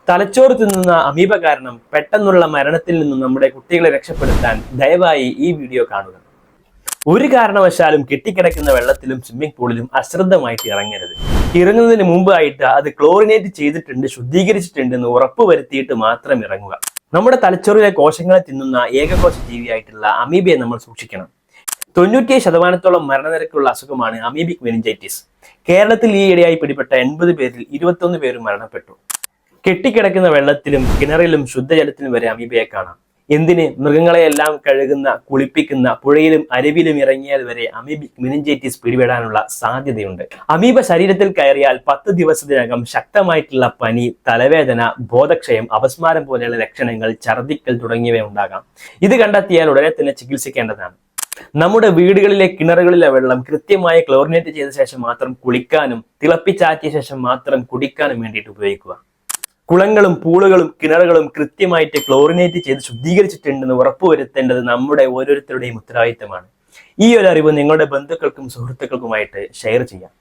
തലച്ചോറ് തിന്നുന്ന അമീബ കാരണം പെട്ടെന്നുള്ള മരണത്തിൽ നിന്നും നമ്മുടെ കുട്ടികളെ രക്ഷപ്പെടുത്താൻ ദയവായി ഈ വീഡിയോ കാണുക. ഒരു കാരണവശാലും കെട്ടിക്കിടക്കുന്ന വെള്ളത്തിലും സ്വിമ്മിംഗ് പൂളിലും അശ്രദ്ധമായിട്ട് ഇറങ്ങരുത്. ഇറങ്ങുന്നതിന് മുമ്പായിട്ട് അത് ക്ലോറിനേറ്റ് ചെയ്തിട്ടുണ്ട്, ശുദ്ധീകരിച്ചിട്ടുണ്ട് എന്ന് ഉറപ്പുവരുത്തിയിട്ട് മാത്രം ഇറങ്ങുക. നമ്മുടെ തലച്ചോറിലെ കോശങ്ങളെ തിന്നുന്ന ഏകകോശ ജീവിയായിട്ടുള്ള അമീബയെ നമ്മൾ സൂക്ഷിക്കണം. 97% മരണനിരക്കുള്ള അസുഖമാണ് അമീബിക് മെനിഞ്ചൈറ്റിസ്. കേരളത്തിൽ ഈയിടെയായി പിടിപെട്ട 80 പേരിൽ 21 പേരും മരണപ്പെട്ടു. കെട്ടിക്കിടക്കുന്ന വെള്ളത്തിലും കിണറിലും ശുദ്ധജലത്തിലും വരെ അമീബയെ കാണാം. എന്തിന്, മൃഗങ്ങളെയെല്ലാം കഴുകുന്ന, കുളിപ്പിക്കുന്ന, പുഴയിലും അരുവിയിലും ഇറങ്ങിയാൽ വരെ അമീബിക് മെനിഞ്ചൈറ്റിസ് പിടിപെടാനുള്ള സാധ്യതയുണ്ട്. അമീബ ശരീരത്തിൽ കയറിയാൽ 10 ദിവസത്തിനകം ശക്തമായിട്ടുള്ള പനി, തലവേദന, ബോധക്ഷയം, അപസ്മാരം പോലെയുള്ള ലക്ഷണങ്ങൾ, ഛർദ്ദിക്കൽ തുടങ്ങിയവ ഉണ്ടാകാം. ഇത് കണ്ടെത്തിയാൽ ഉടനെ തന്നെ ചികിത്സിക്കേണ്ടതാണ്. നമ്മുടെ വീടുകളിലെ കിണറുകളിലെ വെള്ളം കൃത്യമായി ക്ലോറിനേറ്റ് ചെയ്ത ശേഷം മാത്രം കുളിക്കാനും തിളപ്പിച്ചാറ്റിയ ശേഷം മാത്രം കുടിക്കാനും വേണ്ടിയിട്ട് ഉപയോഗിക്കുക. കുളങ്ങളും പൂളുകളും കിണറുകളും കൃത്യമായിട്ട് ക്ലോറിനേറ്റ് ചെയ്ത് ശുദ്ധീകരിച്ചിട്ടുണ്ടെന്ന് ഉറപ്പുവരുത്തേണ്ടത് നമ്മുടെ ഓരോരുത്തരുടെയും ഉത്തരവാദിത്തമാണ്. ഈ ഒരു അറിവ് നിങ്ങളുടെ ബന്ധുക്കൾക്കും സുഹൃത്തുക്കൾക്കുമായിട്ട് ഷെയർ ചെയ്യാം.